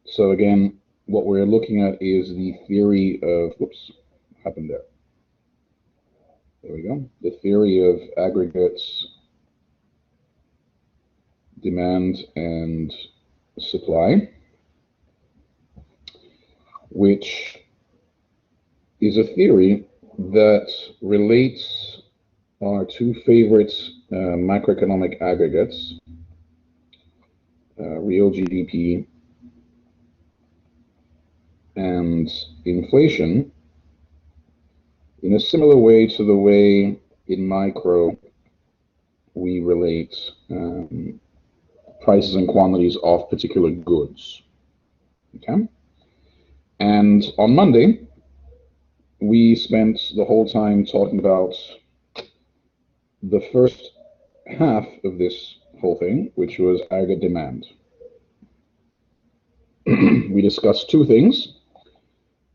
So again, what we're looking at is the theory of, whoops, what happened there? There we go. The theory of aggregate demand and supply, which is a theory that relates our two favorite macroeconomic aggregates, real GDP and inflation, in a similar way to the way in micro we relate prices and quantities of particular goods. Okay? And on Monday, we spent the whole time talking about the first half of this whole thing, which was aggregate demand. We discussed two things.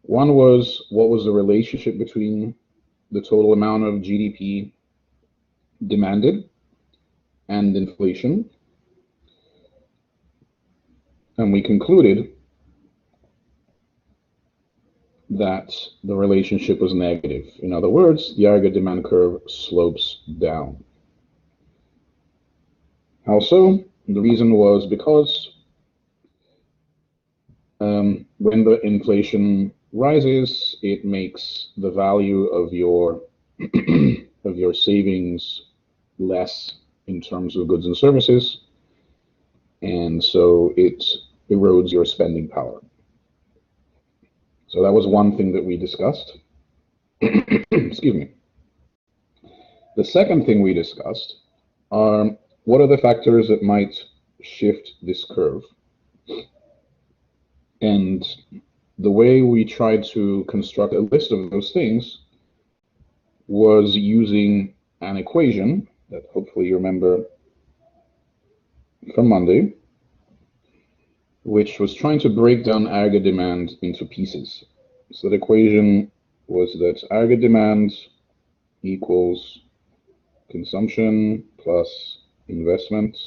One was, what was the relationship between the total amount of GDP demanded and inflation? And we concluded that the relationship was negative. In other words, the aggregate demand curve slopes down. How so? The reason was because when the inflation rises, it makes the value of your of your savings less in terms of goods and services, and so it erodes your spending power. So that was one thing that we discussed. Excuse me. The second thing we discussed are what are the factors that might shift this curve. And the way we tried to construct a list of those things was using an equation that hopefully you remember from Monday, which was trying to break down aggregate demand into pieces. So the equation was that aggregate demand equals consumption plus investment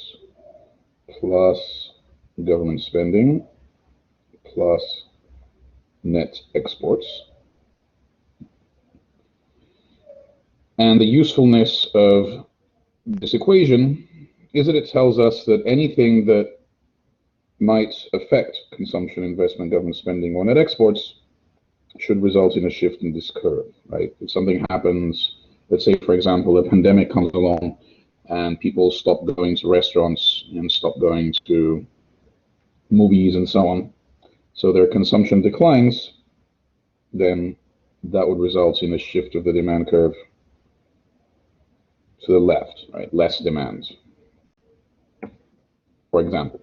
plus government spending plus net exports. And the usefulness of this equation is that it tells us that anything that might affect consumption, investment, government spending, or net exports should result in a shift in this curve, right? If something happens, let's say, for example, a pandemic comes along and people stop going to restaurants and stop going to movies and so on, so their consumption declines, then that would result in a shift of the demand curve to the left, right? Less demand, for example.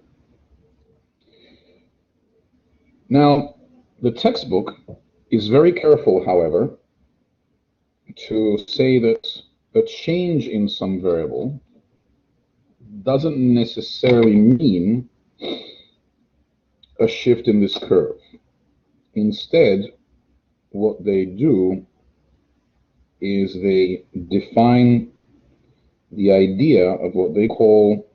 Now, the textbook is very careful, however, to say that a change in some variable doesn't necessarily mean a shift in this curve. Instead, what they do is they define the idea of what they call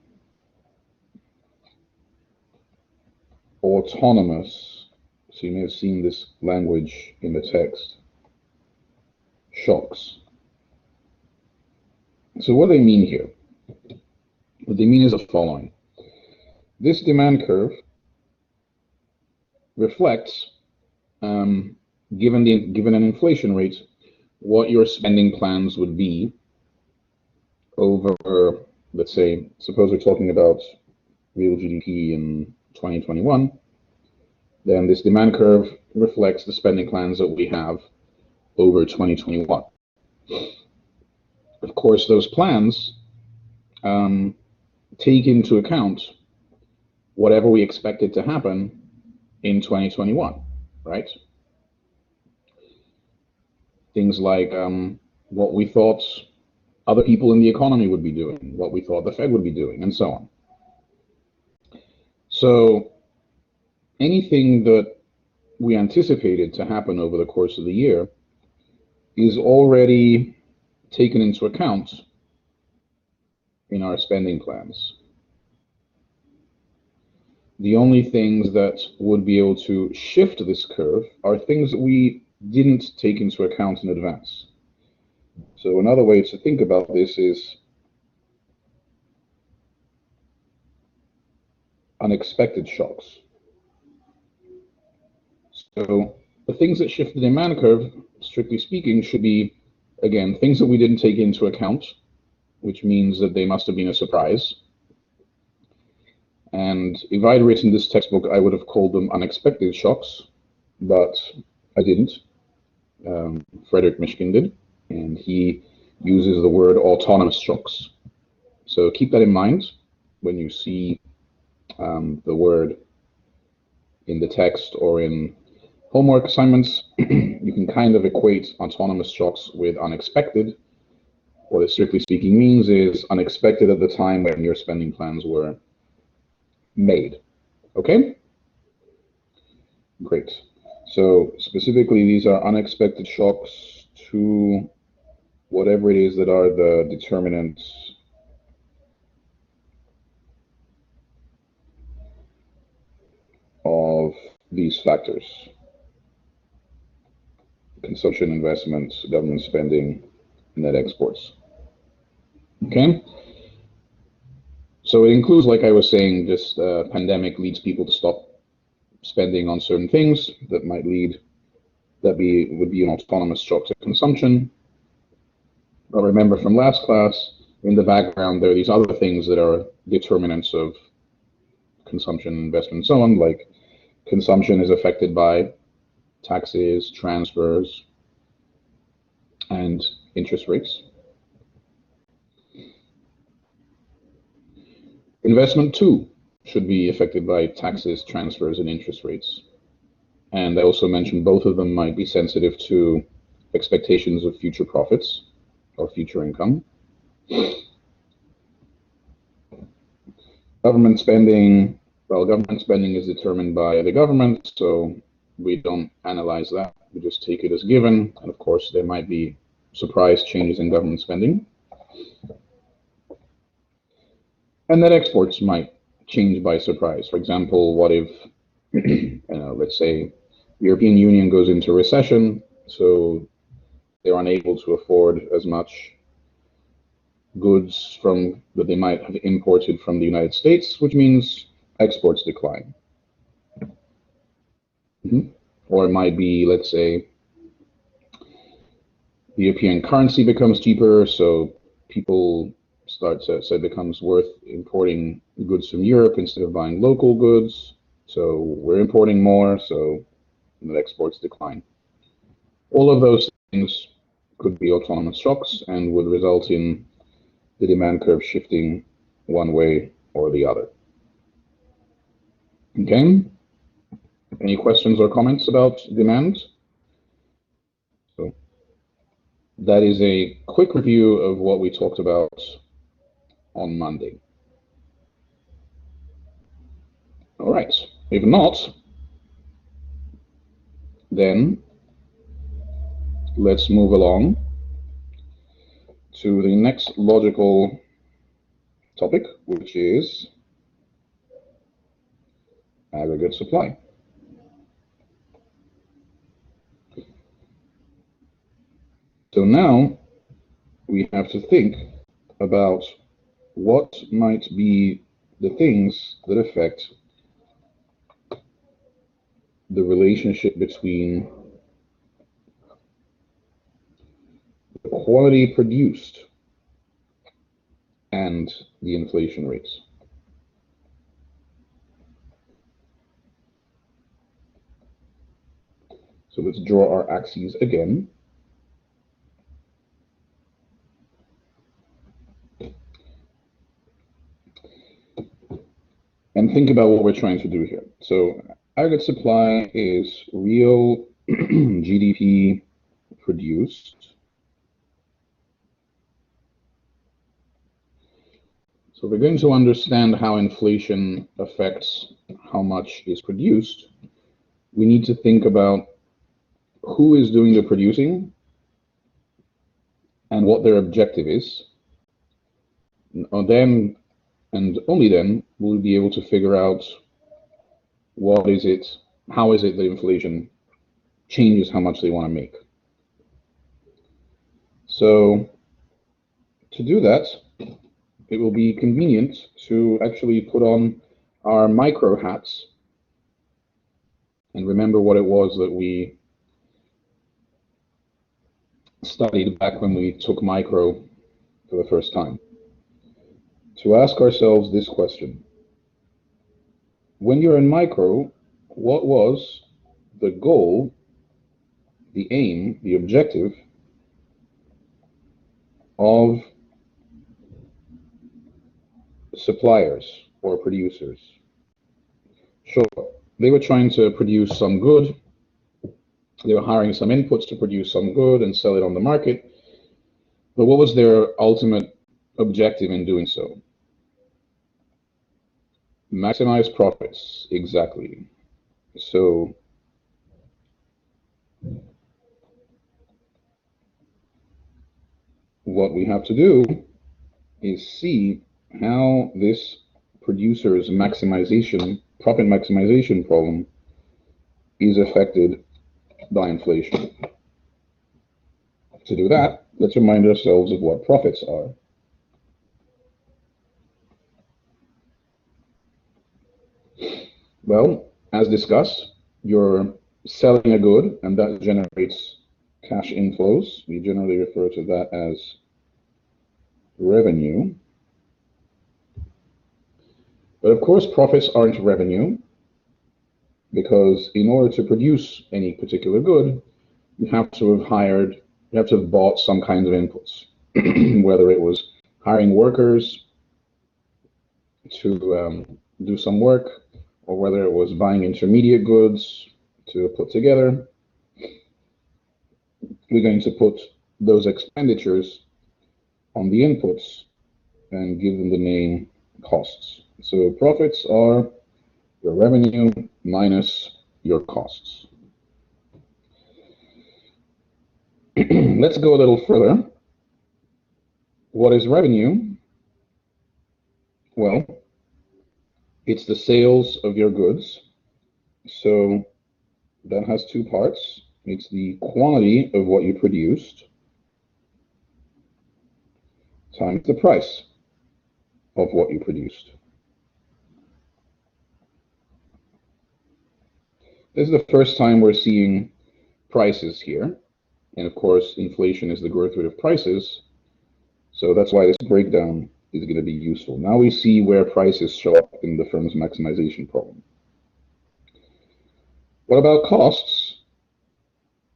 autonomous, so you may have seen this language in the text, shocks. So what they mean here, what they mean is the following. This demand curve reflects, given an inflation rate, what your spending plans would be over, let's say, suppose we're talking about real GDP in 2021, then this demand curve reflects the spending plans that we have over 2021. Of course, those plans take into account whatever we expected to happen in 2021, right? Things like what we thought other people in the economy would be doing, what we thought the Fed would be doing, and so on. So anything that we anticipated to happen over the course of the year is already taken into account in our spending plans. The only things that would be able to shift this curve are things that we didn't take into account in advance. So another way to think about this is unexpected shocks. So the things that shift the demand curve, strictly speaking, should be, again, things that we didn't take into account, which means that they must have been a surprise. And if I'd written this textbook, I would have called them unexpected shocks, but I didn't. Frederick Mishkin did, and he uses the word autonomous shocks. So keep that in mind when you see the word in the text or in homework assignments. You can kind of equate autonomous shocks with unexpected. What it strictly speaking means is unexpected at the time when your spending plans were made. Okay? Great. So specifically, these are unexpected shocks to whatever it is that are the determinants of these factors: consumption, investments, government spending, net exports. Okay? So it includes, like I was saying, this pandemic leads people to stop spending on certain things that might lead, would be an autonomous shock to consumption. But remember from last class, in the background, there are these other things that are determinants of consumption, investment, and so on, like consumption is affected by taxes, transfers, and interest rates. Investment too should be affected by taxes, transfers, and interest rates. And I also mentioned both of them might be sensitive to expectations of future profits or future income. Government spending, well, government spending is determined by the government, so we don't analyze that. We just take it as given. And of course, there might be surprise changes in government spending. And net exports might change by surprise. For example, what if, let's say, the European Union goes into recession, so they're unable to afford as much goods from that they might have imported from the United States, which means exports decline. Or it might be, let's say, the European currency becomes cheaper, so people start to, so it becomes worth importing goods from Europe instead of buying local goods. So we're importing more, so the exports decline. All of those things could be autonomous shocks and would result in the demand curve shifting one way or the other. Okay? Any questions or comments about demand? So that is a quick review of what we talked about on Monday. All right. If not, then let's move along to the next logical topic, which is aggregate supply. So now we have to think about what might be the things that affect the relationship between the quantity produced and the inflation rates. So let's draw our axes again. And think about what we're trying to do here. So aggregate supply is real GDP produced. So we're going to understand how inflation affects how much is produced. We need to think about who is doing the producing and what their objective is. Then, and only then, we'll be able to figure out what is it, how is it that inflation changes how much they want to make. So to do that, it will be convenient to actually put on our micro hats and remember what it was that we studied back when we took micro for the first time. To ask ourselves this question: when you're in micro, what was the goal, the aim, the objective of suppliers or producers? Sure, they were trying to produce some good. They were hiring some inputs to produce some good and sell it on the market. But what was their ultimate objective in doing so? Maximize profits, exactly. So what we have to do is see how this producer's maximization, profit maximization problem is affected by inflation. To do that, let's remind ourselves of what profits are. Well, as discussed, you're selling a good and that generates cash inflows. We generally refer to that as revenue. But of course, profits aren't revenue, because in order to produce any particular good, you have to have bought some kinds of inputs, whether it was hiring workers to do some work, or whether it was buying intermediate goods to put together. We're going to put those expenditures on the inputs and give them the name costs. So profits are your revenue minus your costs. Let's go a little further. What is revenue? Well, it's the sales of your goods. So that has two parts. It's the quantity of what you produced times the price of what you produced. This is the first time we're seeing prices here. And of course, inflation is the growth rate of prices. So that's why this breakdown is going to be useful. Now we see where prices show up in the firm's maximization problem. What about costs?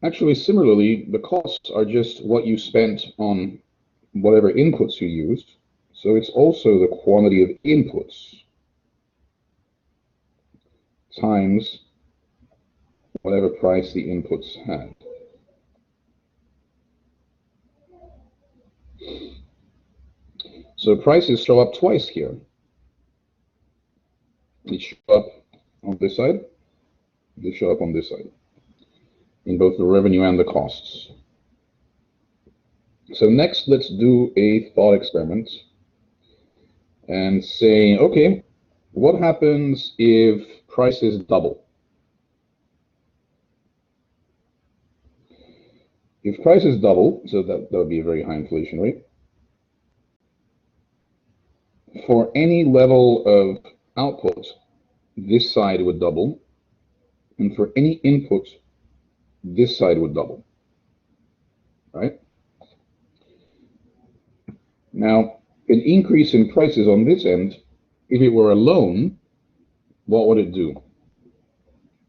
Actually, similarly, the costs are just what you spent on whatever inputs you used. So it's also the quantity of inputs times whatever price the inputs had. So prices show up twice here. They show up on this side, they show up on this side, in both the revenue and the costs. So next, let's do a thought experiment and say, okay, what happens if prices double? If prices double, so that would be a very high inflation rate, for any level of output, this side would double, and for any input, this side would double, right? Now, an increase in prices on this end, if it were alone, what would it do?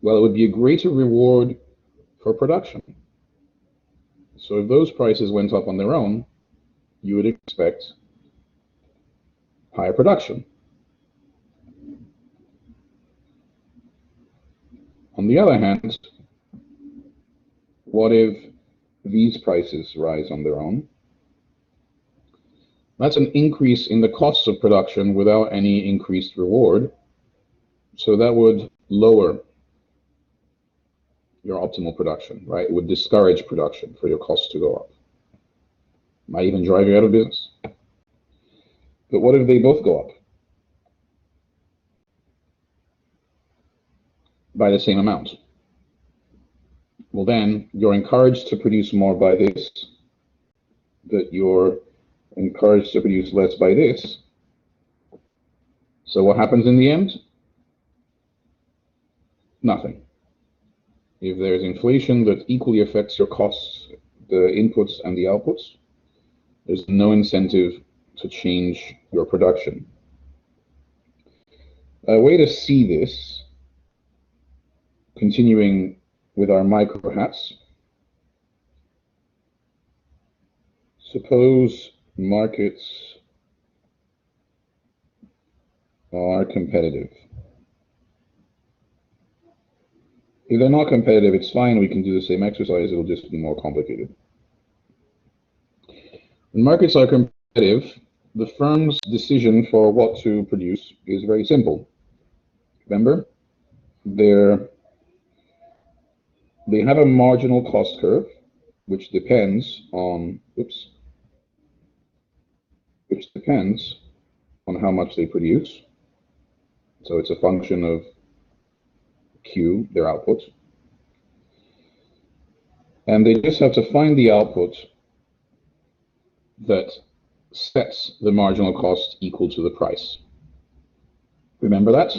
Well, it would be a greater reward for production. So if those prices went up on their own, you would expect higher production. On the other hand, what if these prices rise on their own? That's an increase in the costs of production without any increased reward. So that would lower your optimal production, right? It would discourage production for your costs to go up. Might even drive you out of business. But what if they both go up? by the same amount. Well, then you're encouraged to produce more by this, that you're encouraged to produce less by this. So what happens in the end? Nothing. If there's inflation that equally affects your costs, the inputs and the outputs, there's no incentive to change your production. A way to see this, continuing with our micro hats, suppose markets are competitive. If they're not competitive, it's fine, we can do the same exercise, it'll just be more complicated. When markets are competitive, the firm's decision for what to produce is very simple. Remember, they have a marginal cost curve, which depends on, how much they produce. So it's a function of Q, their output. And they just have to find the output that sets the marginal cost equal to the price. Remember that?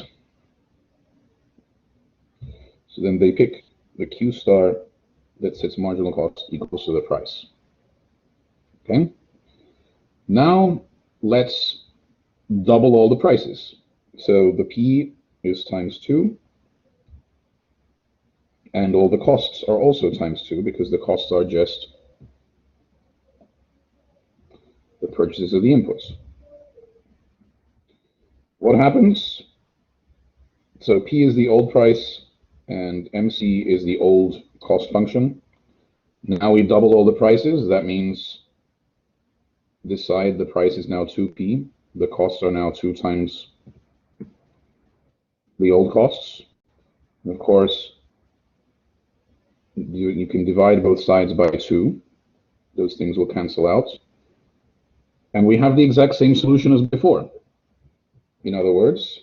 So then they pick the Q star that sets marginal cost equals to the price. Okay? Now let's double all the prices. So the P is times 2, and all the costs are also times 2, because the costs are just the purchases of the inputs. What happens? So P is the old price, and MC is the old cost function. Now we double all the prices. That means this side, the price is now 2P. The costs are now 2 times the old costs. And of course, you can divide both sides by 2. Those things will cancel out. And we have the exact same solution as before. In other words,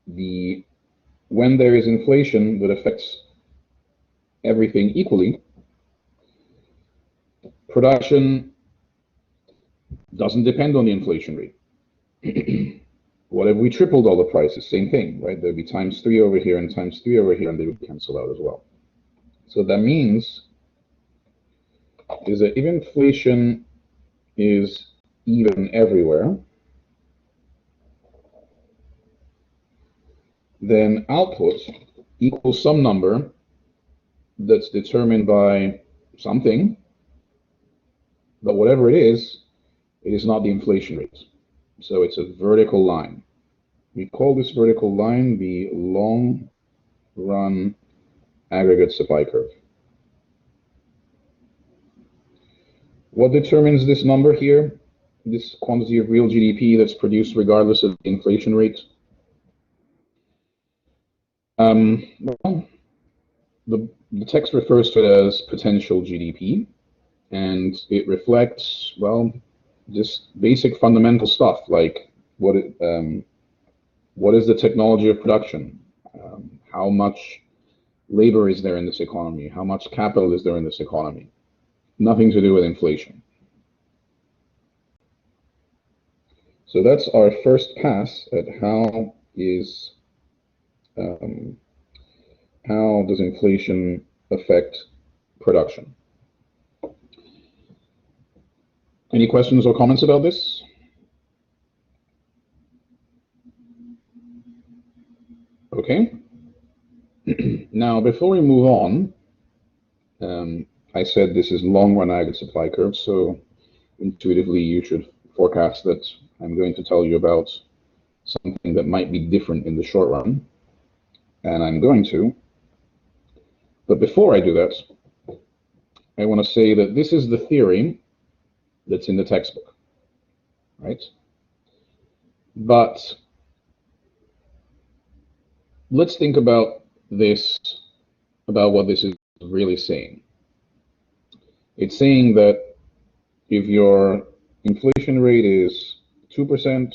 when there is inflation that affects everything equally, production doesn't depend on the inflation rate. What if we tripled all the prices? Same thing, right? There'd be times 3 over here and times 3 over here, and they would cancel out as well. So that means is that if inflation is even everywhere, then output equals some number that's determined by something, but whatever it is not the inflation rate. So it's a vertical line. We call this vertical line the long run aggregate supply curve. What determines this number here, this quantity of real GDP that's produced regardless of the inflation rate? Well, the text refers to it as potential GDP, and it reflects, well, just basic fundamental stuff like what is the technology of production? How much labor is there in this economy? How much capital is there in this economy? Nothing to do with inflation. So that's our first pass at how does inflation affect production. Any questions or comments about this? Okay. Now, before we move on, I said this is long-run aggregate supply curve, so intuitively you should forecast that I'm going to tell you about something that might be different in the short run, and I'm going to. But before I do that, I want to say that this is the theory that's in the textbook, right? But let's think about what this is really saying. It's saying that if your inflation rate is 2%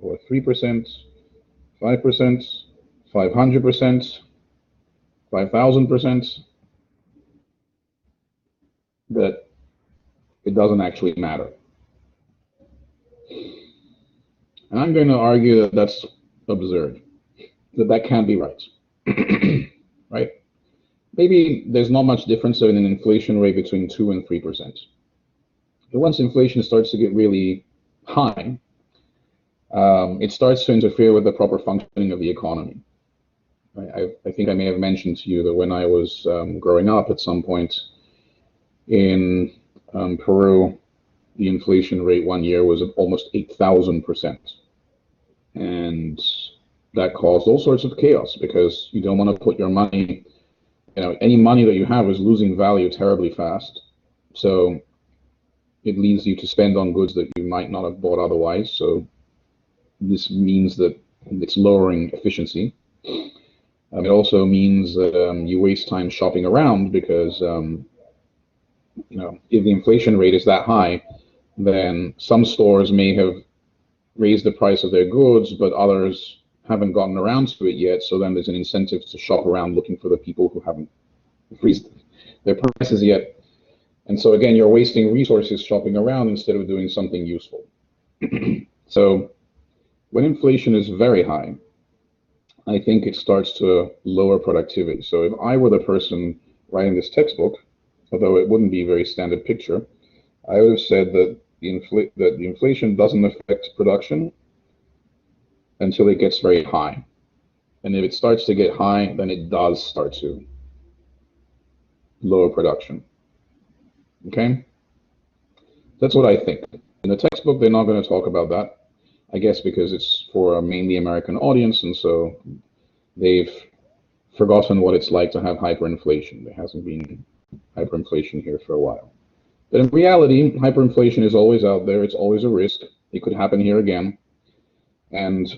or 3%, 5%, 500%, 5,000%, that it doesn't actually matter. And I'm going to argue that that's absurd, that can't be right. Right? Maybe there's not much difference in an inflation rate between 2 and 3%. But once inflation starts to get really high, it starts to interfere with the proper functioning of the economy. I think I may have mentioned to you that when I was growing up, at some point in Peru, the inflation rate one year was almost 8,000%. And that caused all sorts of chaos because you don't want to put your money, any money that you have is losing value terribly fast. So it leads you to spend on goods that you might not have bought otherwise. So this means that it's lowering efficiency. It also means that you waste time shopping around because, if the inflation rate is that high, then some stores may have raised the price of their goods, but others haven't gotten around to it yet. So then there's an incentive to shop around looking for the people who haven't raised their prices yet. And so again, you're wasting resources shopping around instead of doing something useful. So when inflation is very high, I think it starts to lower productivity. So if I were the person writing this textbook, although it wouldn't be a very standard picture, I would have said that the inflation doesn't affect production until it gets very high. And if it starts to get high, then it does start to lower production. Okay? That's what I think. In the textbook, they're not going to talk about that, I guess because it's for a mainly American audience, and so they've forgotten what it's like to have hyperinflation. There hasn't been hyperinflation here for a while. But in reality, hyperinflation is always out there. It's always a risk. It could happen here again. And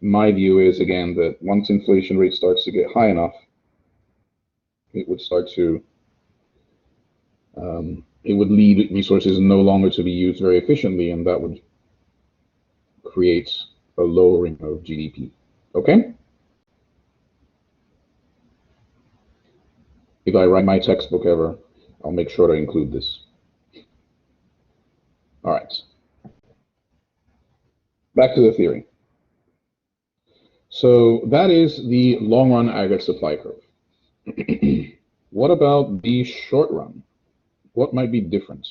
my view is, again, that once inflation rate starts to get high enough, it would start to, it would lead resources no longer to be used very efficiently, and that would create a lowering of GDP. Okay? If I write my textbook ever, I'll make sure to include this. All right. Back to the theory. So that is the long-run aggregate supply curve. What about the short run? What might be different?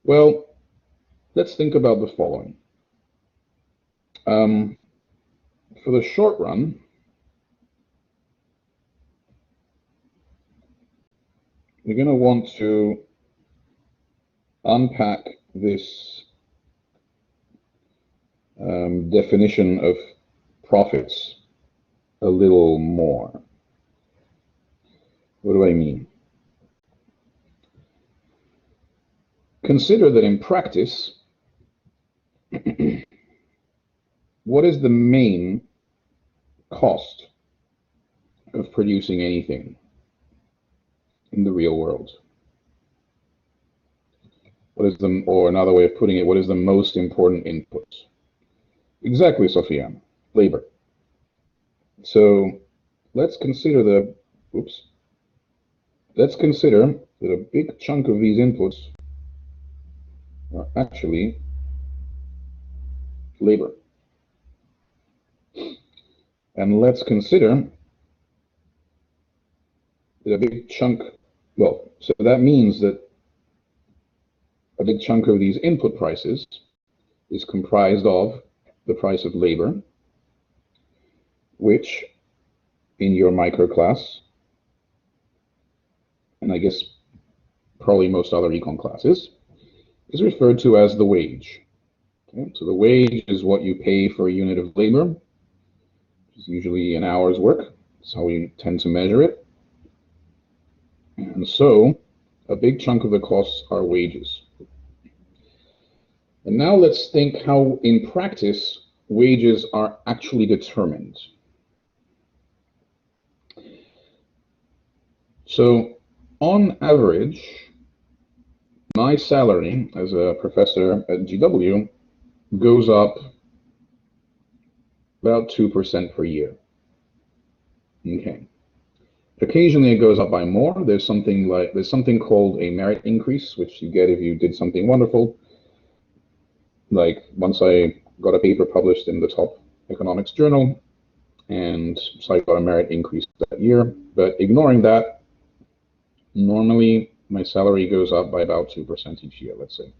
Well, let's think about the following. For the short run, you're going to want to unpack this definition of profits a little more. What do I mean? Consider that in practice, what is the main cost of producing anything in the real world? What is the, or another way of putting it, what is the most important input? Exactly, Sophia, labor. So let's consider let's consider that a big chunk of these inputs are actually labor. And let's consider that a big chunk, well, so that means that a big chunk of these input prices is comprised of the price of labor, which in your micro class, and I guess probably most other econ classes, is referred to as the wage. Okay? So the wage is what you pay for a unit of labor, which is usually an hour's work. That's how we tend to measure it. And so a big chunk of the costs are wages. And now let's think how in practice wages are actually determined. So on average, my salary as a professor at GW goes up about 2% per year. Okay. Occasionally it goes up by more. There's something called a merit increase, which you get if you did something wonderful. Like once I got a paper published in the top economics journal, and so I got a merit increase that year. But ignoring that, normally my salary goes up by about 2% each year, let's say.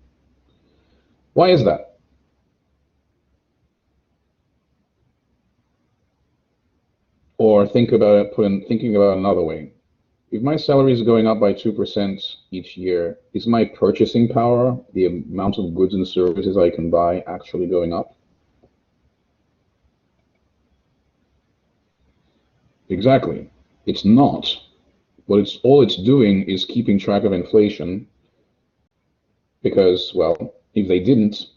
Why is that? Or thinking about it another way. If my salary is going up by 2% each year, is my purchasing power, the amount of goods and services I can buy, actually going up? Exactly. It's not. All it's doing is keeping track of inflation, because, well, if they didn't,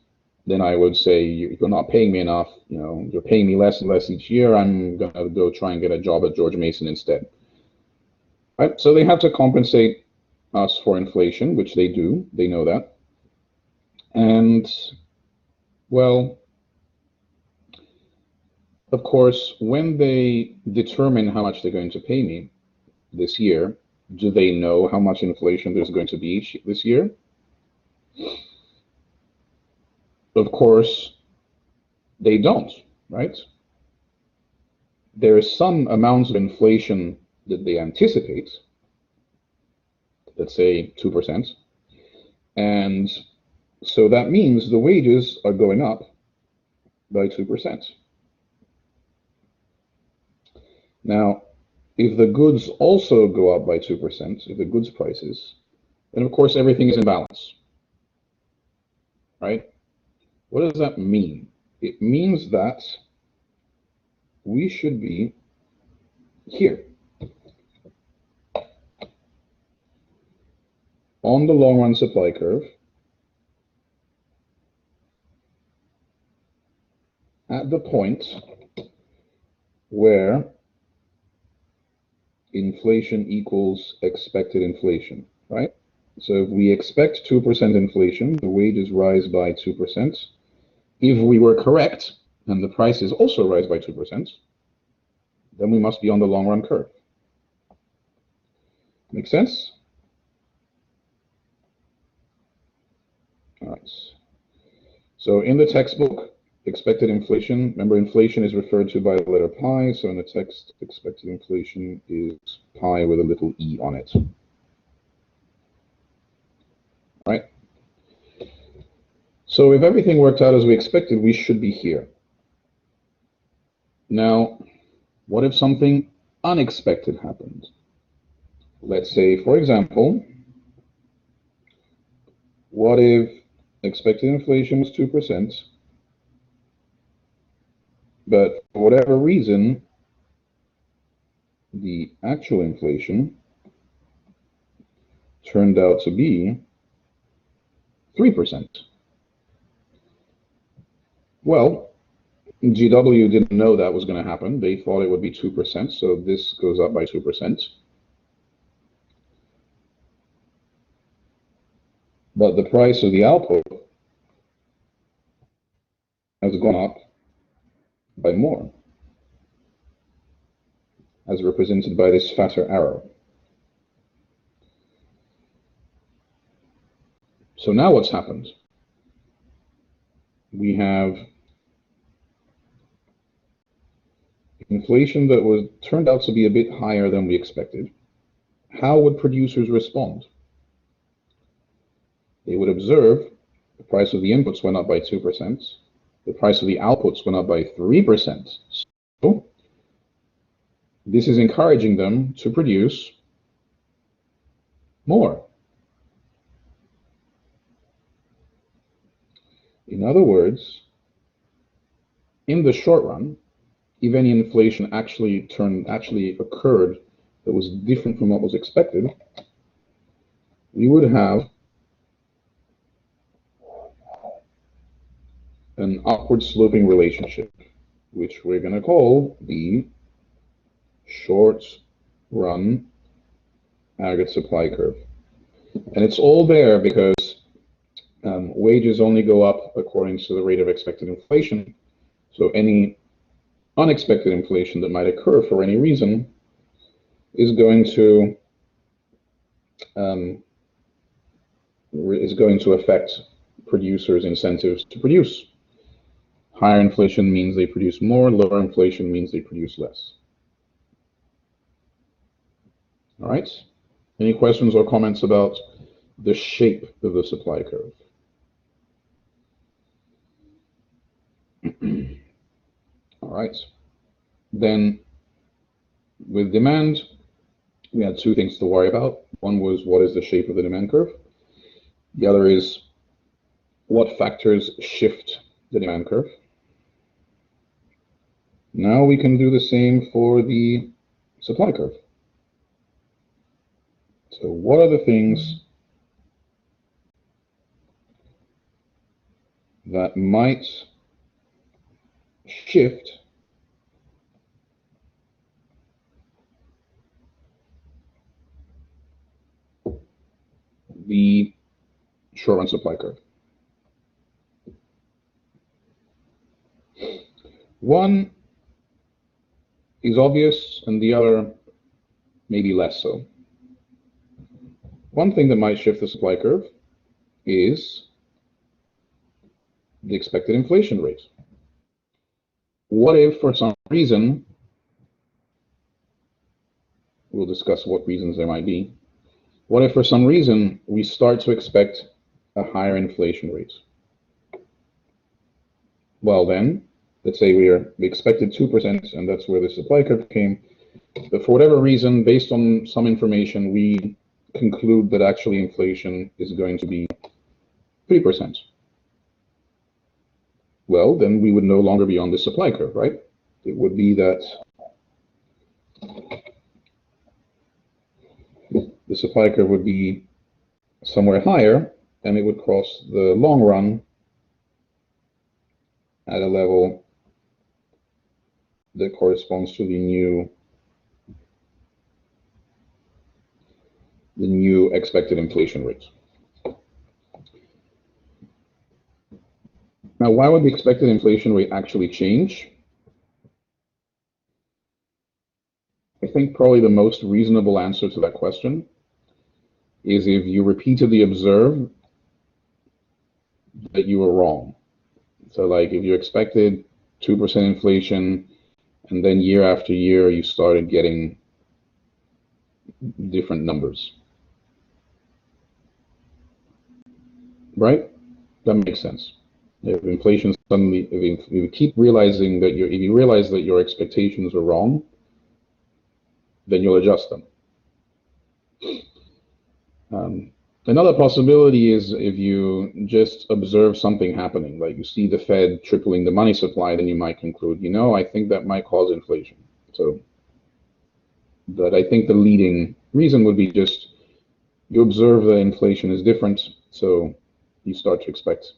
then I would say you're not paying me enough. You're paying me less and less each year. I'm gonna go try and get a job at George Mason instead. Right? So they have to compensate us for inflation, which they do. They know that. And, well, of course, when they determine how much they're going to pay me this year, do they know how much inflation there's going to be this year? Of course, they don't, right? There is some amount of inflation that they anticipate, let's say 2%, and so that means the wages are going up by 2%. Now, if the goods also go up by 2%, if the goods prices, then of course everything is in balance, right? What does that mean? It means that we should be here on the long run supply curve at the point where inflation equals expected inflation, right? So if we expect 2% inflation, the wages rise by 2%. If we were correct, and the prices also rise by 2%, then we must be on the long run curve. Make sense? All right. So in the textbook, expected inflation, remember inflation is referred to by the letter pi, so in the text, expected inflation is pi with a little e on it. Right? So if everything worked out as we expected, we should be here. Now, what if something unexpected happened? Let's say, for example, what if expected inflation was 2%, but for whatever reason, the actual inflation turned out to be 3%? Well, GW didn't know that was going to happen. They thought it would be 2%, so this goes up by 2%. But the price of the output has gone up by more, as represented by this fatter arrow. So now what's happened? We have inflation that turned out to be a bit higher than we expected. How would producers respond? They would observe the price of the inputs went up by 2%, the price of the outputs went up by 3%. So this is encouraging them to produce more. In other words, in the short run, if any inflation actually occurred that was different from what was expected, we would have an upward sloping relationship, which we're going to call the short run aggregate supply curve. And it's all there because wages only go up according to the rate of expected inflation. So any unexpected inflation that might occur for any reason is going to affect producers' incentives to produce. Higher inflation means they produce more, lower inflation means they produce less. All right? Any questions or comments about the shape of the supply curve? All right. Then with demand, we had two things to worry about. One was what is the shape of the demand curve? The other is what factors shift the demand curve? Now we can do the same for the supply curve. So what are the things that might shift the short-run supply curve? One is obvious and the other maybe less so. One thing that might shift the supply curve is the expected inflation rate. What if for some reason, we'll discuss what reasons there might be, what if for some reason we start to expect a higher inflation rate? Well then, let's say we expected 2% and that's where the supply curve came, but for whatever reason, based on some information, we conclude that actually inflation is going to be 3%. Well, then we would no longer be on the supply curve, right? It would be that the supply curve would be somewhere higher and it would cross the long run at a level that corresponds to the new expected inflation rate. Now, why would the expected inflation rate actually change? I think probably the most reasonable answer to that question is if you repeatedly observe that you were wrong. So like if you expected 2% inflation and then year after year you started getting different numbers. Right? That makes sense. If inflation suddenly, if you keep realizing that if you realize that your expectations are wrong, then you'll adjust them. Another possibility is if you just observe something happening, like you see the Fed tripling the money supply, then you might conclude, you know, I think that might cause inflation. So, but I think the leading reason would be just you observe that inflation is different, so you start to expect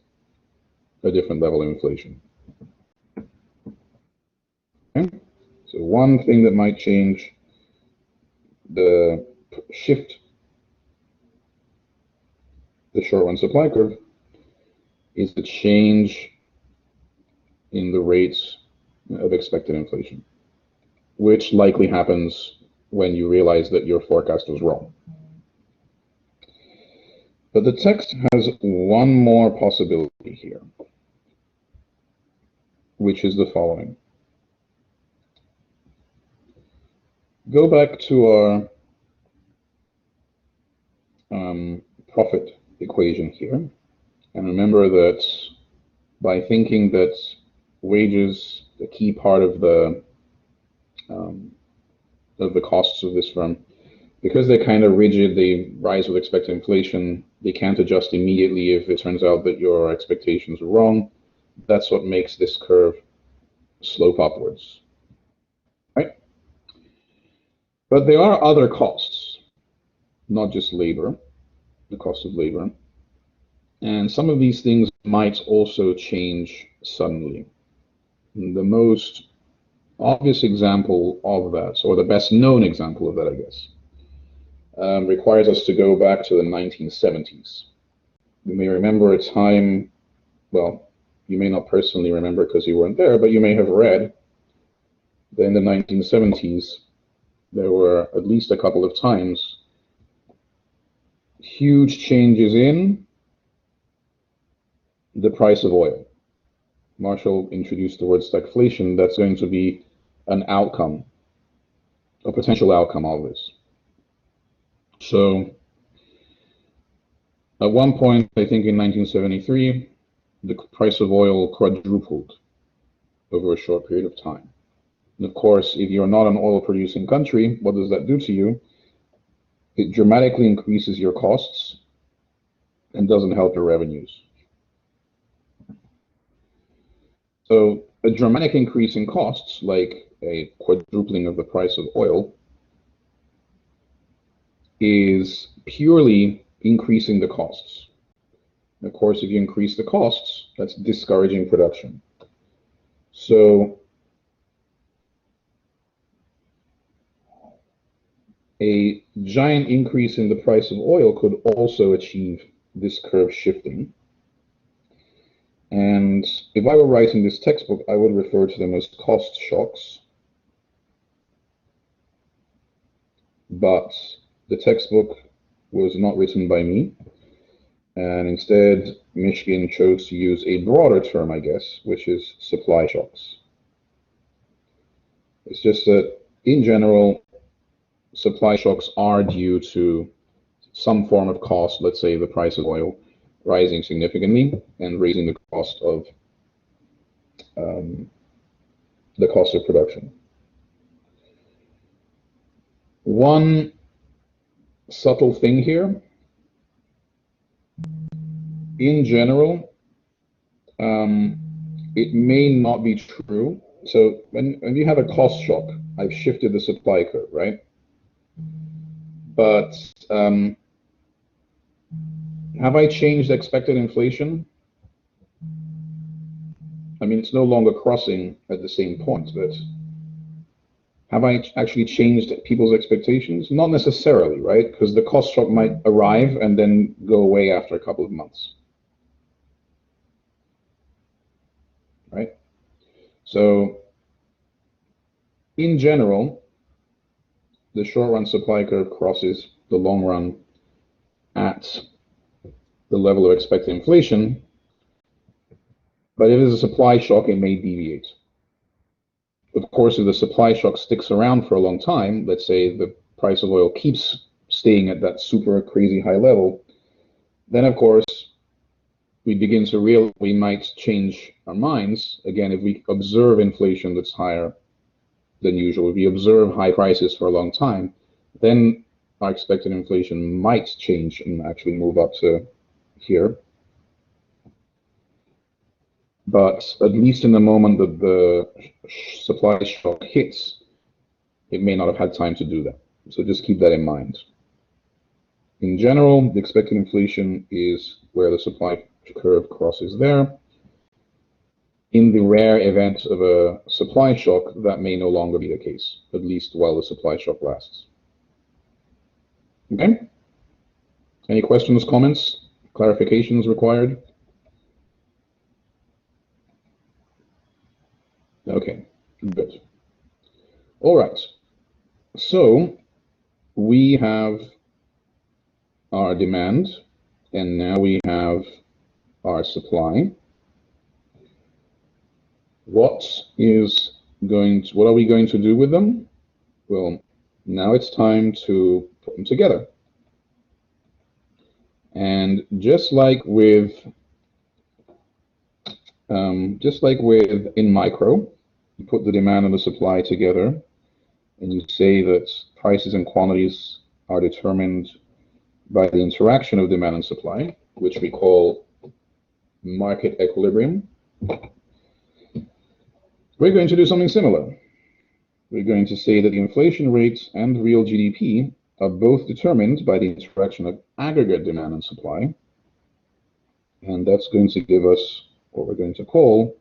a different level of inflation. Okay? So one thing that might change the shift the short-run supply curve is the change in the rates of expected inflation, which likely happens when you realize that your forecast was wrong. But the text has one more possibility here, which is the following. Go back to our profit equation here, and remember that by thinking that wages, the key part of the costs of this firm, because they're kind of rigid, they rise with expected inflation, they can't adjust immediately if it turns out that your expectations are wrong. That's what makes this curve slope upwards, right? But there are other costs, not just labor, the cost of labor. And some of these things might also change suddenly. The most obvious example of that, or the best known example of that, I guess, requires us to go back to the 1970s. You may remember a time, well, you may not personally remember because you weren't there, but you may have read that in the 1970s, there were at least a couple of times huge changes in the price of oil. Marshall introduced the word stagflation. That's going to be an outcome, a potential outcome of this. So at one point, I think in 1973, the price of oil quadrupled over a short period of time. And of course, if you're not an oil-producing country, what does that do to you? It dramatically increases your costs and doesn't help your revenues. So a dramatic increase in costs, like a quadrupling of the price of oil, is purely increasing the costs. And of course, if you increase the costs, that's discouraging production. So a giant increase in the price of oil could also achieve this curve shifting. And if I were writing this textbook, I would refer to them as cost shocks. But the textbook was not written by me. And instead, Michigan chose to use a broader term, I guess, which is supply shocks. It's just that, in general, supply shocks are due to some form of cost, let's say the price of oil, rising significantly and raising the cost of production. One subtle thing here, in general, it may not be true. So when you have a cost shock, I've shifted the supply curve, right? But have I changed expected inflation? I mean, it's no longer crossing at the same point, but have I actually changed people's expectations? Not necessarily, right? Because the cost shock might arrive and then go away after a couple of months, right? So in general, the short run supply curve crosses the long run at the level of expected inflation, but if there's a supply shock, it may deviate. Of course, if the supply shock sticks around for a long time, let's say the price of oil keeps staying at that super crazy high level, then of course we begin to realize we might change our minds. Again, if we observe inflation that's higher than usual, if we observe high prices for a long time, then our expected inflation might change and actually move up to here. But at least in the moment that the supply shock hits, it may not have had time to do that. So just keep that in mind. In general, the expected inflation is where the supply curve crosses there. In the rare event of a supply shock, that may no longer be the case, at least while the supply shock lasts. Okay? Any questions, comments, clarifications required? Okay, good. All right. So we have our demand, and now we have our supply. What are we going to do with them? Well, now it's time to put them together. And just like with in micro, you put the demand and the supply together, and you say that prices and quantities are determined by the interaction of demand and supply, which we call market equilibrium. We're going to do something similar. We're going to say that the inflation rate and real GDP are both determined by the interaction of aggregate demand and supply, and that's going to give us what we're going to call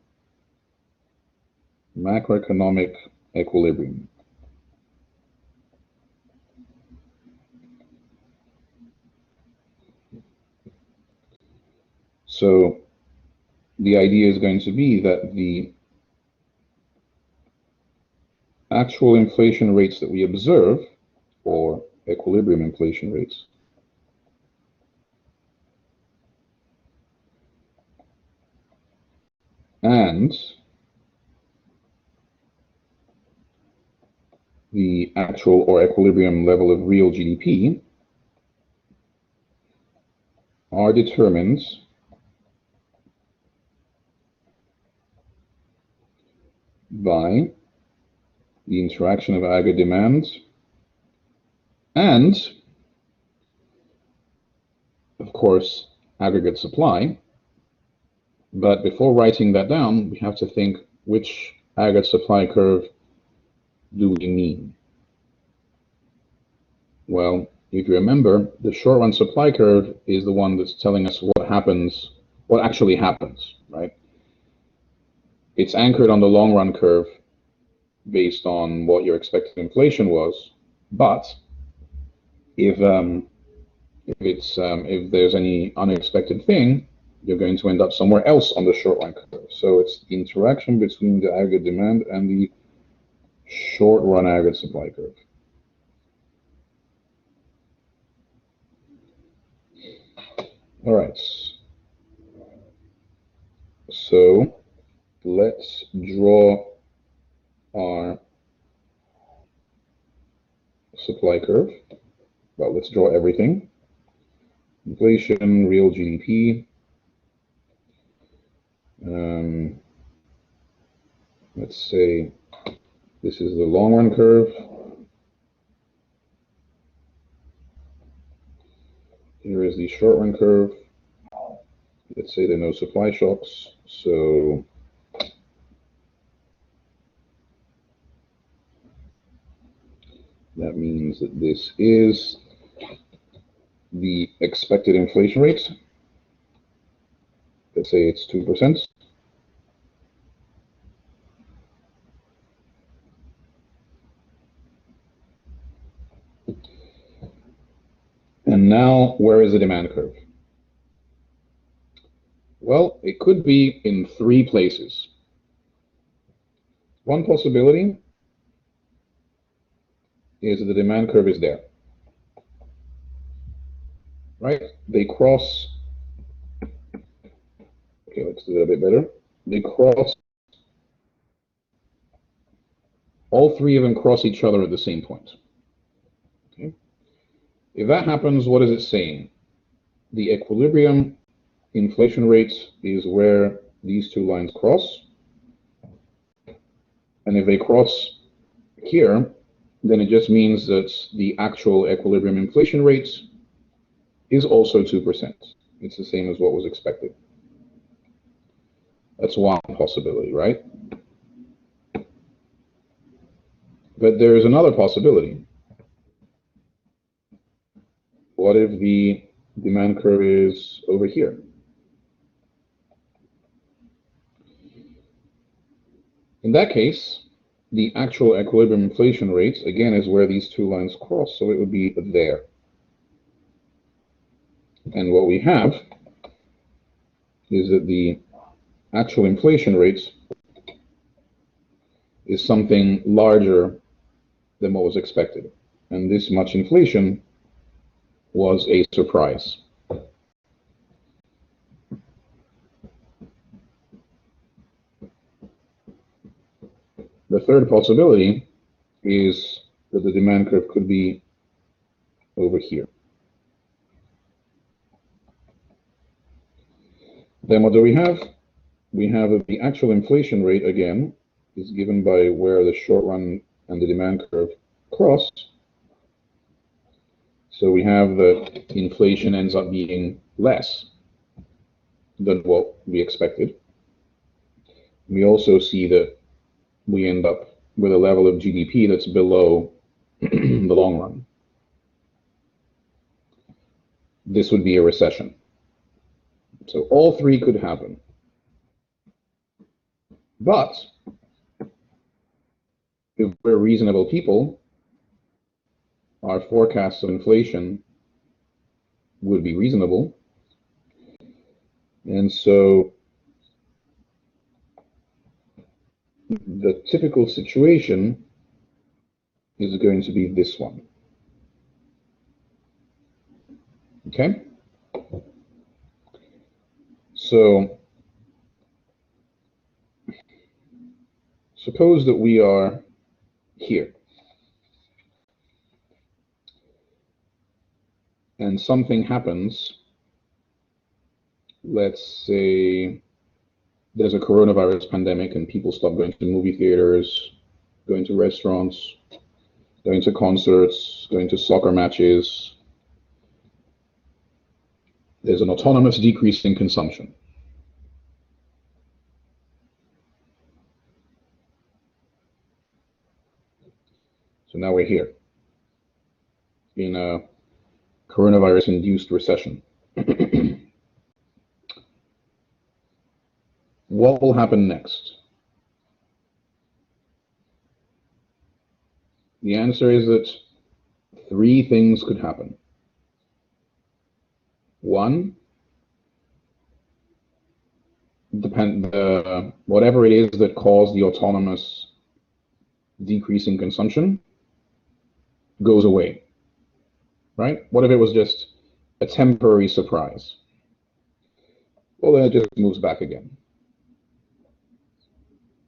macroeconomic equilibrium. So the idea is going to be that the actual inflation rates that we observe, or equilibrium inflation rates, and the actual or equilibrium level of real GDP are determined by the interaction of aggregate demand and, of course, aggregate supply. But before writing that down, we have to think, which aggregate supply curve do we mean? Well, if you remember, the short-run supply curve is the one that's telling us what happens, what actually happens, right? It's anchored on the long-run curve based on what your expected inflation was, but if there's any unexpected thing, you're going to end up somewhere else on the short-run curve. So it's the interaction between the aggregate demand and the short-run aggregate supply curve. All right. So let's draw our supply curve. Well, let's draw everything. Inflation, real GDP. Let's say this is the long-run curve. Here is the short-run curve. Let's say there are no supply shocks, so that means that this is the expected inflation rate. Let's say it's 2%. And now, where is the demand curve? Well, it could be in 3 places. One possibility is that the demand curve is there, right? They cross, okay, let's do that a bit better. They cross, all 3 of them cross each other at the same point. Okay. If that happens, what is it saying? The equilibrium inflation rate is where these 2 lines cross. And if they cross here, then it just means that the actual equilibrium inflation rate is also 2%. It's the same as what was expected. That's one possibility, right? But there is another possibility. What if the demand curve is over here? In that case, the actual equilibrium inflation rate, again, is where these 2 lines cross, so it would be there. And what we have is that the actual inflation rate is something larger than what was expected. And this much inflation was a surprise. The third possibility is that the demand curve could be over here. Then what do we have? We have that the actual inflation rate, again, is given by where the short run and the demand curve cross. So we have that inflation ends up being less than what we expected. We also see that we end up with a level of GDP that's below the long run. This would be a recession. So all 3 could happen. But if we're reasonable people, our forecasts of inflation would be reasonable. And so the typical situation is going to be this one. Okay? So suppose that we are here, and something happens. Let's say there's a coronavirus pandemic and people stop going to movie theaters, going to restaurants, going to concerts, going to soccer matches. There's an autonomous decrease in consumption. So now we're here in a coronavirus-induced recession. What will happen next? The answer is that 3 things could happen. 1, whatever it is that caused the autonomous decrease in consumption goes away, right? What if it was just a temporary surprise? Well, then it just moves back again.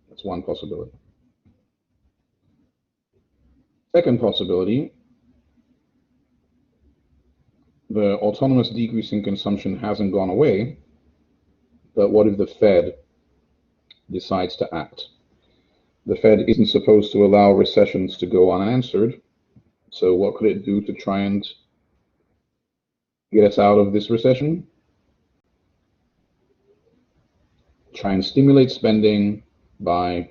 That's one possibility. Second possibility, the autonomous decrease in consumption hasn't gone away, but what if the Fed decides to act? The Fed isn't supposed to allow recessions to go unanswered, so what could it do to try and get us out of this recession? Try and stimulate spending by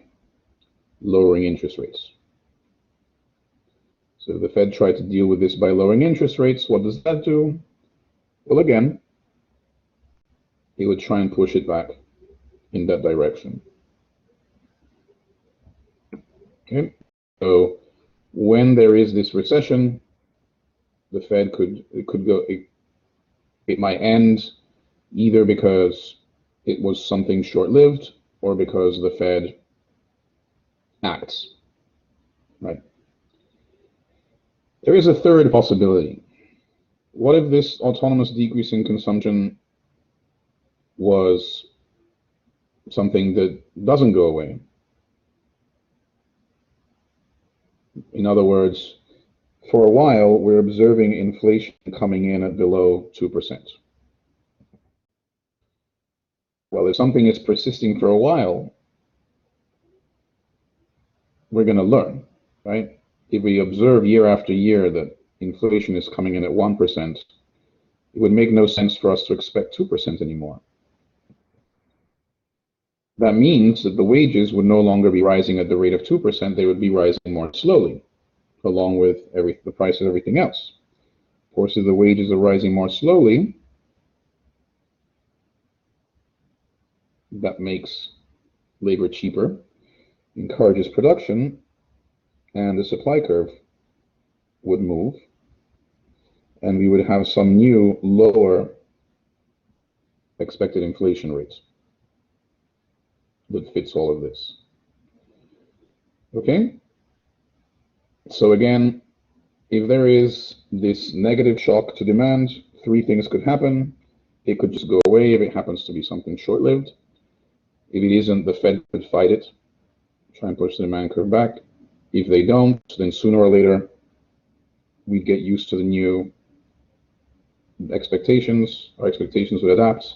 lowering interest rates. So the Fed tried to deal with this by lowering interest rates. What does that do? Well, again, it would try and push it back in that direction. Okay, so when there is this recession, the Fed it might end either because it was something short-lived or because the Fed acts, right? There is a third possibility. What if this autonomous decrease in consumption was something that doesn't go away? In other words, for a while, we're observing inflation coming in at below 2%. Well, if something is persisting for a while, we're going to learn, right? If we observe year after year that inflation is coming in at 1%, it would make no sense for us to expect 2% anymore. That means that the wages would no longer be rising at the rate of 2%, they would be rising more slowly, along with the price of everything else. Of course, if the wages are rising more slowly, that makes labor cheaper, encourages production, and the supply curve would move, and we would have some new lower expected inflation rates that fits all of this. Okay? So again, if there is this negative shock to demand, 3 things could happen. It could just go away if it happens to be something short-lived. If it isn't, the Fed could fight it, try and push the demand curve back. If they don't, then sooner or later, we'd get used to the new expectations. Our expectations would adapt,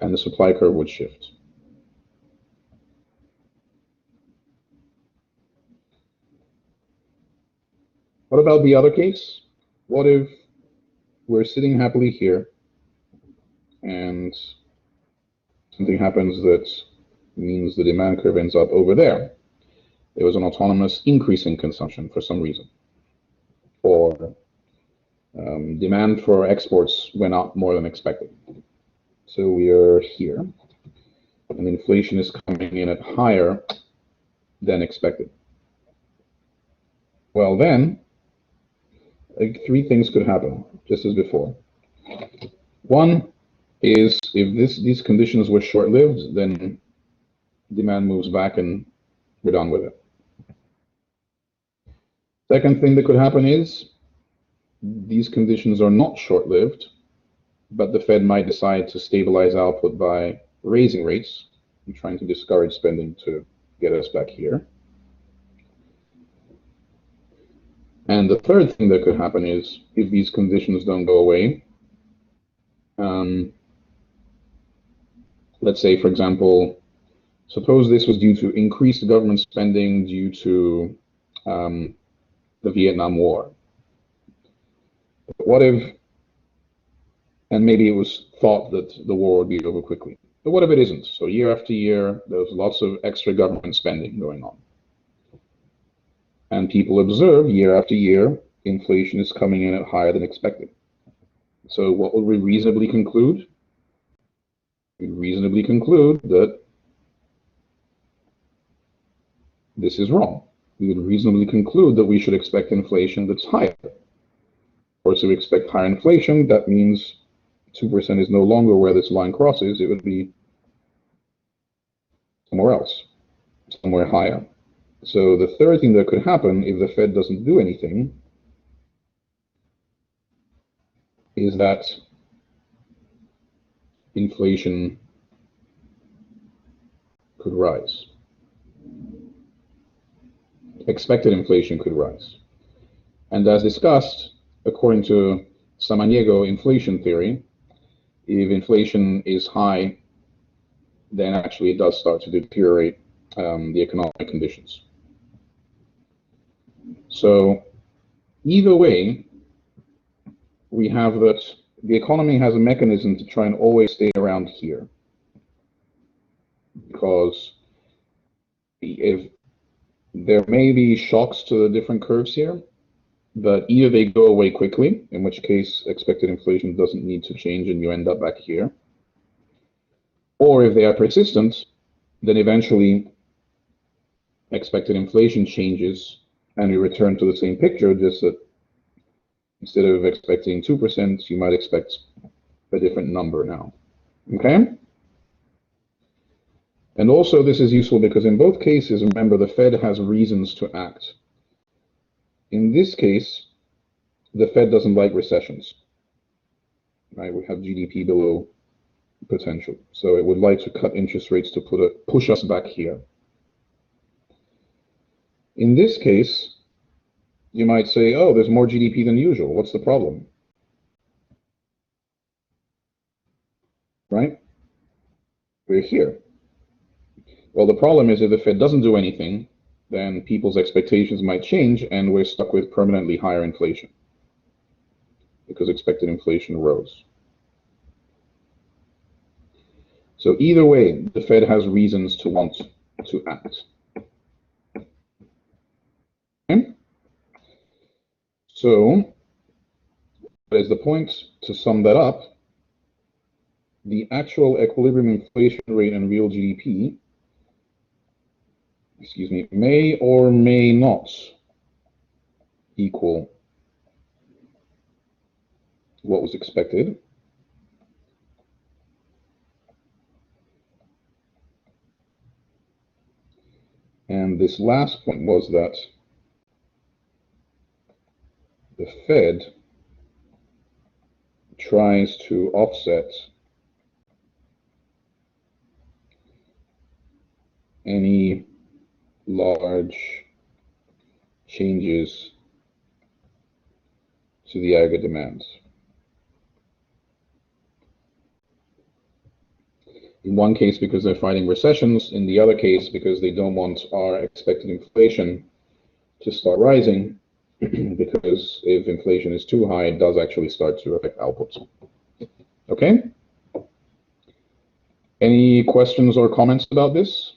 and the supply curve would shift. What about the other case? What if we're sitting happily here and something happens that means the demand curve ends up over there? There was an autonomous increase in consumption for some reason, or demand for exports went up more than expected. So we are here, and inflation is coming in at higher than expected. Well, then, 3 things could happen, just as before. One is if these conditions were short-lived, then demand moves back and we're done with it. Second thing that could happen is these conditions are not short-lived, but the Fed might decide to stabilize output by raising rates and trying to discourage spending to get us back here. And the third thing that could happen is if these conditions don't go away, let's say, for example, suppose this was due to increased government spending due to the Vietnam War. What if, and maybe it was thought that the war would be over quickly, but what if it isn't? So year after year, there's lots of extra government spending going on. And people observe year after year, inflation is coming in at higher than expected. So what would we reasonably conclude? We reasonably conclude that this is wrong. We would reasonably conclude that we should expect inflation that's higher. Of course, if we expect higher inflation, that means 2% is no longer where this line crosses. It would be somewhere else, somewhere higher. So the third thing that could happen if the Fed doesn't do anything is that inflation could rise. Expected inflation could rise. And as discussed, according to Samaniego inflation theory, if inflation is high, then actually it does start to deteriorate the economic conditions. So either way, we have that the economy has a mechanism to try and always stay around here. Because if there may be shocks to the different curves here, but either they go away quickly, in which case expected inflation doesn't need to change and you end up back here, or if they are persistent, then eventually expected inflation changes and we return to the same picture, just that instead of expecting 2%, you might expect a different number now. Okay? And also this is useful because in both cases, remember, the Fed has reasons to act. In this case, the Fed doesn't like recessions, right? We have GDP below potential. So it would like to cut interest rates to push us back here. In this case, you might say, oh, there's more GDP than usual. What's the problem? Right? We're here. Well, the problem is if the Fed doesn't do anything, then people's expectations might change and we're stuck with permanently higher inflation because expected inflation rose. So either way, the Fed has reasons to want to act. Okay? So, as the point to sum that up, the actual equilibrium inflation rate and real GDP, may or may not equal what was expected. And this last point was that the Fed tries to offset any large changes to the aggregate demands. In one case, because they're fighting recessions. In the other case, because they don't want our expected inflation to start rising, because if inflation is too high, it does actually start to affect output. Okay? Any questions or comments about this?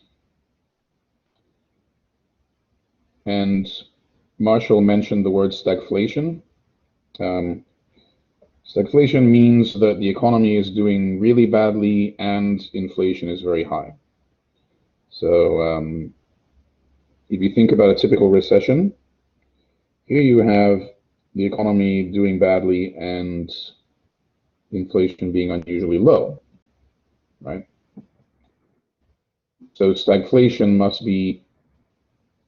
And Marshall mentioned the word stagflation. Stagflation means that the economy is doing really badly and inflation is very high. So if you think about a typical recession, here you have the economy doing badly and inflation being unusually low, right? So stagflation must be,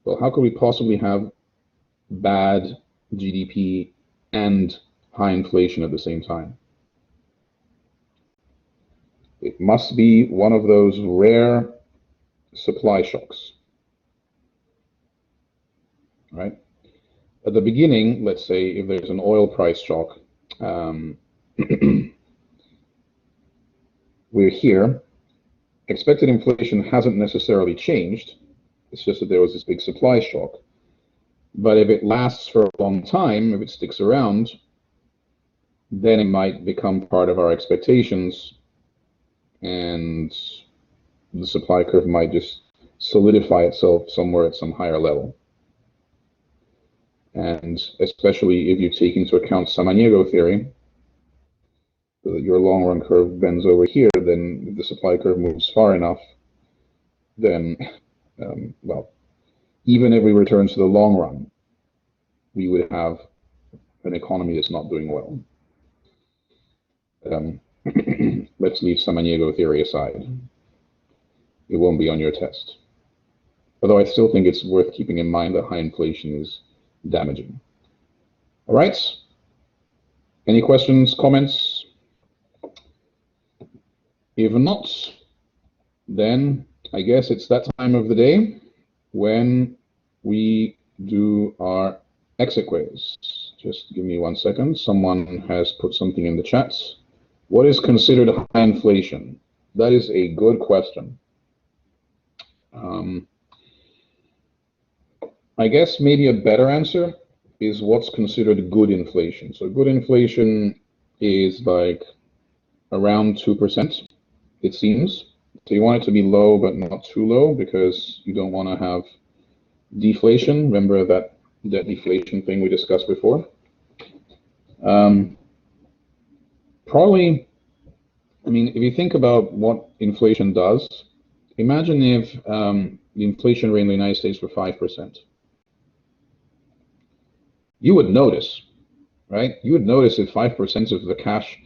well, how could we possibly have bad GDP and high inflation at the same time. It must be one of those rare supply shocks, right? At the beginning, let's say if there's an oil price shock, we're here. Expected inflation hasn't necessarily changed. It's just that there was this big supply shock. But if it lasts for a long time, if it sticks around, then it might become part of our expectations, and the supply curve might just solidify itself somewhere at some higher level. And especially if you take into account Samaniego theory, so that your long run curve bends over here, then if the supply curve moves far enough, then, well, even if we return to the long run, we would have an economy that's not doing well. Let's leave Samaniego theory aside. It won't be on your test. Although I still think it's worth keeping in mind that high inflation is damaging. All right. Any questions, comments? If not, then I guess it's that time of the day when we do our exit quiz. Just give me 1 second. Someone has put something in the chat. What is considered high inflation? That is a good question. I guess maybe a better answer is what's considered good inflation. So good inflation is like around 2%, it seems. So you want it to be low, but not too low, because you don't want to have deflation. Remember that deflation thing we discussed before? Probably, I mean, if you think about what inflation does, imagine if the inflation rate in the United States were 5%. You would notice, right? You would notice if 5% of the cash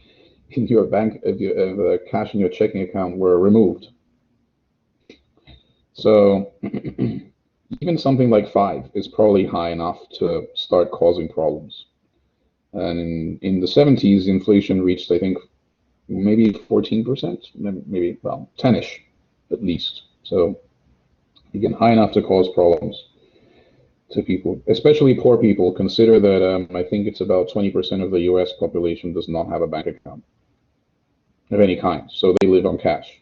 in your bank, of the cash in your checking account were removed. So even something like 5 is probably high enough to start causing problems. And in the 70s, inflation reached, I think, maybe 14%, maybe, well, 10-ish at least. So again, high enough to cause problems to people, especially poor people. Consider that I think it's about 20% of the US population does not have a bank account of any kind, so they live on cash.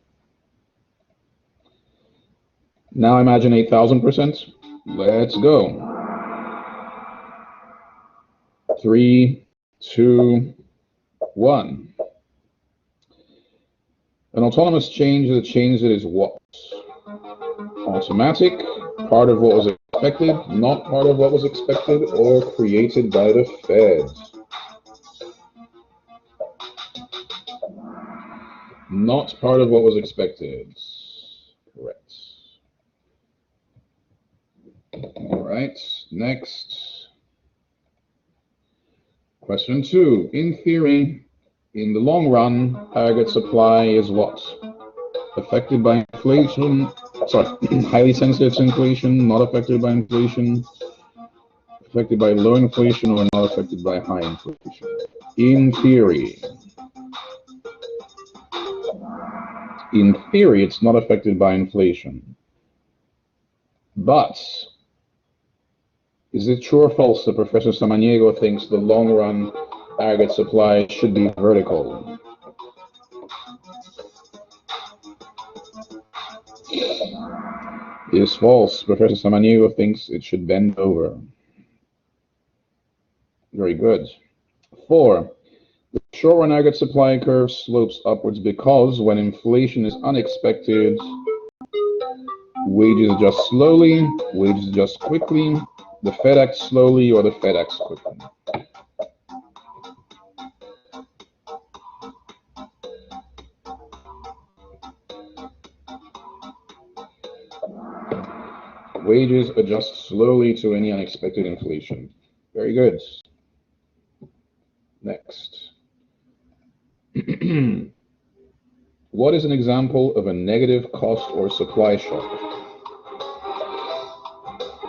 Now imagine 8,000%. Let's go. 3, 2, 1. An autonomous change is a change that is what? Automatic, part of what was expected, not part of what was expected, or created by the Fed. Not part of what was expected. Correct. All right, next. Question 2. In theory, in the long run, aggregate supply is what? Affected by inflation, sorry, highly sensitive to inflation, not affected by inflation, affected by low inflation, or not affected by high inflation. In theory. In theory, it's not affected by inflation. But is it true or false that Professor Samaniego thinks the long run aggregate supply should be vertical? It is false. Professor Samaniego thinks it should bend over. Very good. 4. The short run aggregate supply curve slopes upwards because when inflation is unexpected, wages adjust slowly, wages adjust quickly, the Fed acts slowly, or the Fed acts quickly. Wages adjust slowly to any unexpected inflation. Very good. Next. What is an example of a negative cost or supply shock?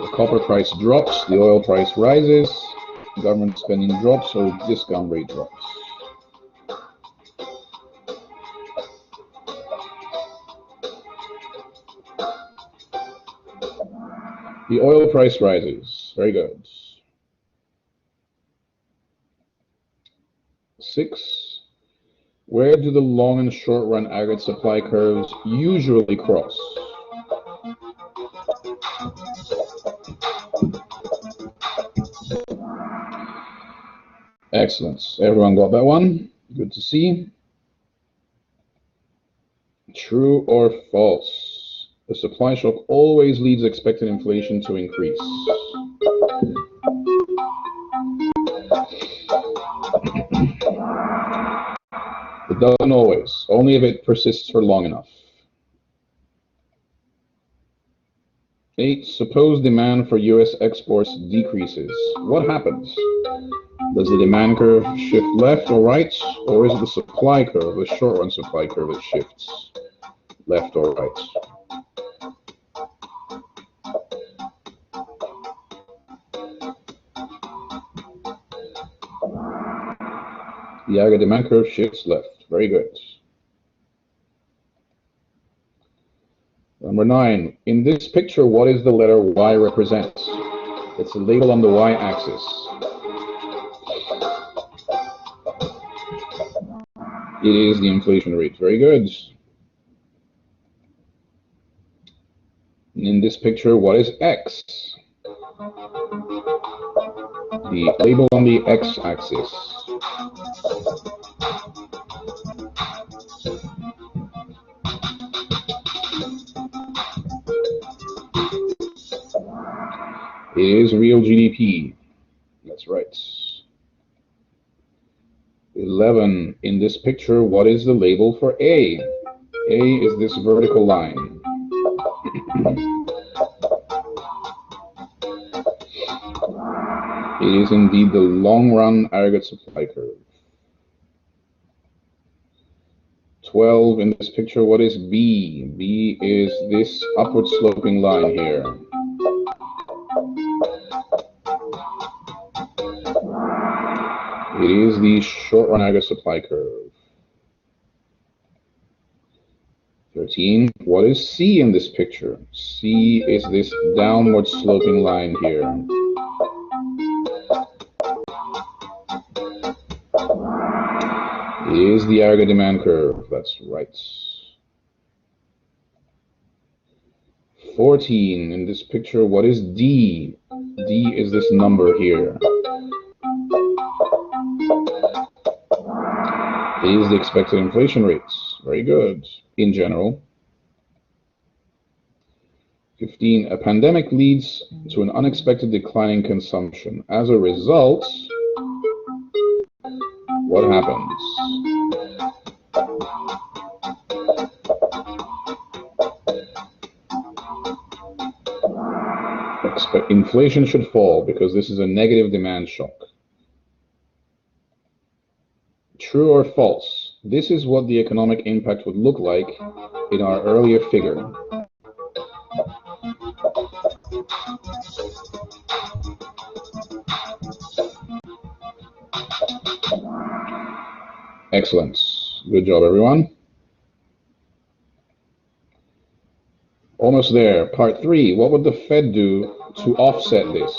The copper price drops, the oil price rises, government spending drops, or discount rate drops. The oil price rises. Very good. 6. Where do the long and short run aggregate supply curves usually cross? Excellent. Everyone got that one? Good to see. True or false? The supply shock always leads expected inflation to increase. It doesn't always, only if it persists for long enough. 8. Suppose demand for US exports decreases. What happens? Does the demand curve shift left or right, or is it the supply curve, the short run supply curve, that shifts left or right? The aggregate demand curve shifts left. Very good. Number 9. In this picture, what is the letter Y represent? It's a label on the Y-axis. It is the inflation rate. Very good. In this picture, what is X? The label on the X-axis. It is real GDP. That's right. 11. In this picture, what is the label for A? A is this vertical line. It is indeed the long-run aggregate supply curve. 12. In this picture, what is B? B is this upward sloping line here. It is the short-run aggregate supply curve. 13. What is C in this picture? C is this downward sloping line here. It is the aggregate demand curve. That's right. 14. In this picture, what is D? D is this number here. It is the expected inflation rates. Very good. In general. 15. A pandemic leads to an unexpected decline in consumption. As a result, what happens? Inflation should fall because this is a negative demand shock. True or false? This is what the economic impact would look like in our earlier figure. Excellent. Good job, everyone. Almost there. Part 3. What would the Fed do to offset this?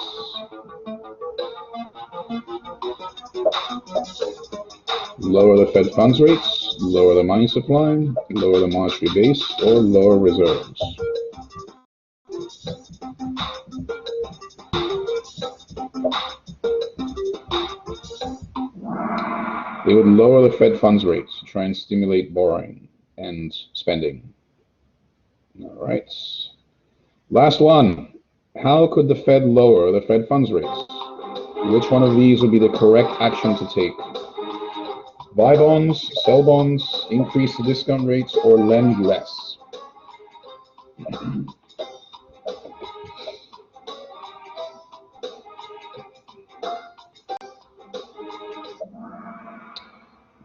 Lower the Fed funds rates, lower the money supply, lower the monetary base, or lower reserves. They would lower the Fed funds rates to try and stimulate borrowing and spending. All right. Last one. How could the Fed lower the Fed funds rates? Which one of these would be the correct action to take? Buy bonds, sell bonds, increase the discount rates, or lend less?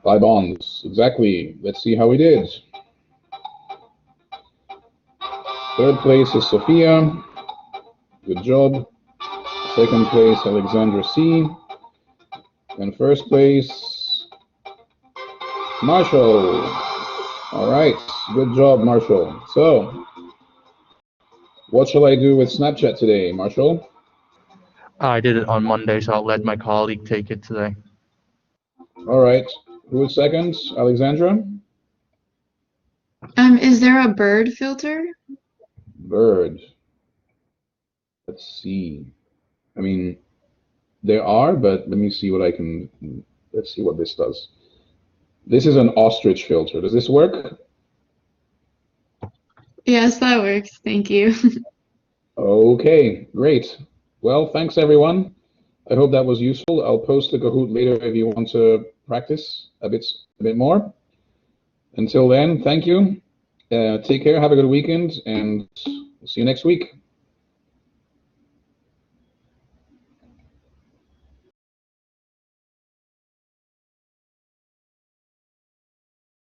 Buy bonds. Exactly. Let's see how we did. Third place is Sophia. Good job. Second place, Alexandra C. And first place, Marshall. All right, good job, Marshall. So, what shall I do with Snapchat today, Marshall? I did it on Monday, so I'll let my colleague take it today. All right, who is second? Alexandra? Is there a bird filter? Bird. Let's see. I mean, there are, but let me see what I can, let's see what this does. This is an ostrich filter. Does this work? Yes, that works. Thank you. Okay, great. Well, thanks everyone. I hope that was useful. I'll post the Kahoot later if you want to practice a bit more. Until then, thank you. Take care, have a good weekend, and see you next week.